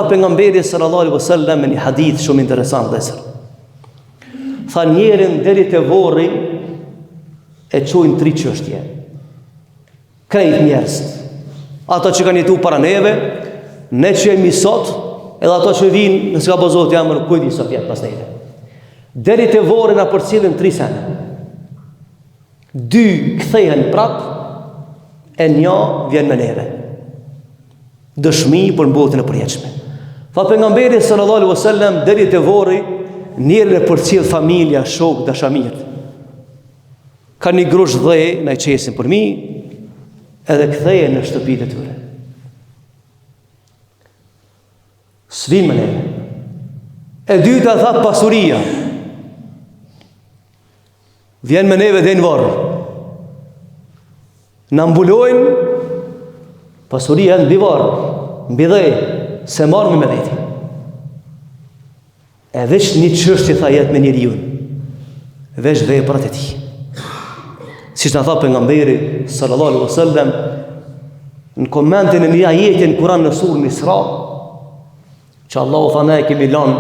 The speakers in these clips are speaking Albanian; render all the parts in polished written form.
Pejgamberi sallallahu alaihi wasallam në një hadith shumë interesant dhesër. Tha njerin deri te vorri e çojnë 3 çështje. Krejt njerëz. Ato që kanë jetu para neve, ne që jemi sot, edhe ato që vinë, nëse ka bëzot jamër, kujdi sot jetë pas neve. Deri te vorri na përcjellin 3 sene. 2 kthehen prap, e 1 vjen me neve. Dëshmi për mbotën e përjetshme. Tha pejgamberi sallallahu alaihi wasallam deri te vorri njerën e përcjell familja, shok, dashamir. Ka një grush dhe na i qesin për mi, edhe kthehen në shtëpitë e tyre. S'vin me neve. E dyta tha pasuria. Vjen me neve dhe në vorë. Në mbulojnë pasuria në bivarë, mbi dhe, se marrë me veti. E veç një çështje tha jetë me njeriun, veç veprat e tij. Siç na tha pejgamberi sallallahu alaihi wasallam në komentin e një ajeti në Kur'an në surën Isra, që Allahu tha ne kemi lënë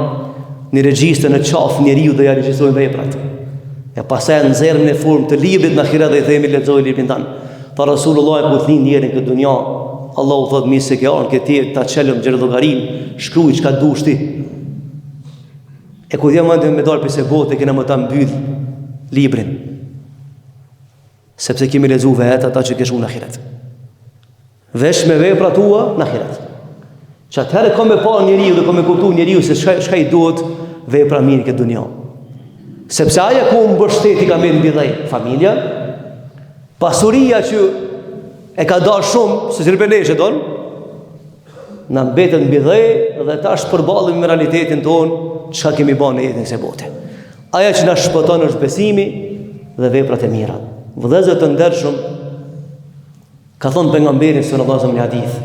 në regjistër në qafë njeriu dhe ja regjistrojmë veprat. E pastaj nxjerrën në formë të librit në ahiret dhe i themi lexoj librin tan. Tha Rasulullah e ku thini njerin këtë dunja, Allahu thot mi se ke anë këti ta çelëm gjerëdhogarin, shkruaj çka dush ti. E ku dhja mëndë me dalë pise bote, kena më ta mbyll librin. Sepse kemi lezu vetë ata që keshu në ahiret. Vesh me vepra tua në ahiret. Që atëherë kom me pa njeriu dhe kom me kuptu njeriu se shka i duhet vepra mirë këtë dunja. Sepse aja ku mbështeti ka me në bidhej familja, pasuria që e ka darë shumë, se sirpeneshe tonë, në mbetën bidhej dhe tash përballëm me realitetin tonë, çka kemi bën në jetën e kësaj bote. Aja që na shpëton është besimi dhe veprat e mira. Vëllezër të ndershëm, ka thënë pejgamberi sallallahu alaihi wasallam në hadith,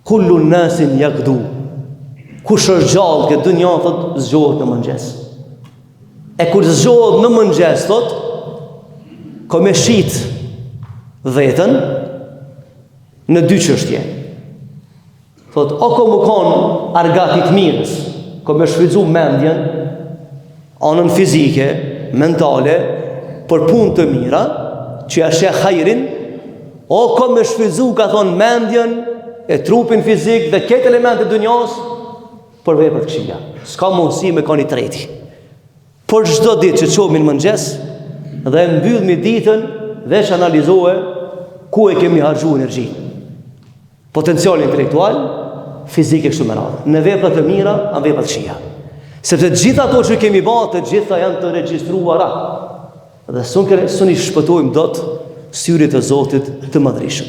kullu nasin yaghdu. Kush është gjallë këtë dunjë thot zgjohet në mëngjes. E kur zgjohet në mëngjes thot, ka me shit vetën në 2 çështje. Thot, o ko më konë argatit mirës, ko me shfrytzu mendjen, anën fizike, mentale, për punë të mira, që jashe hajrin, o ko me shfrytzu, ka thonë, mendjen, e trupin fizik dhe këtë elementet dunjas, për veprat këqija. S'ka mundësi me ka një treti. Për çdo ditë që çomin mëngjes, dhe mbyllmi ditën, veç analizohe ku e kemi harxhu energji. Potencial intelektual, fizike kështu me radhë. Në veprat e mira, në veprat të këqija. Sepse gjitha ato që kemi bërë, të gjitha janë të regjistruara. Dhe sun i shpëtojmë dot syrit e Zotit të Madhreshëm.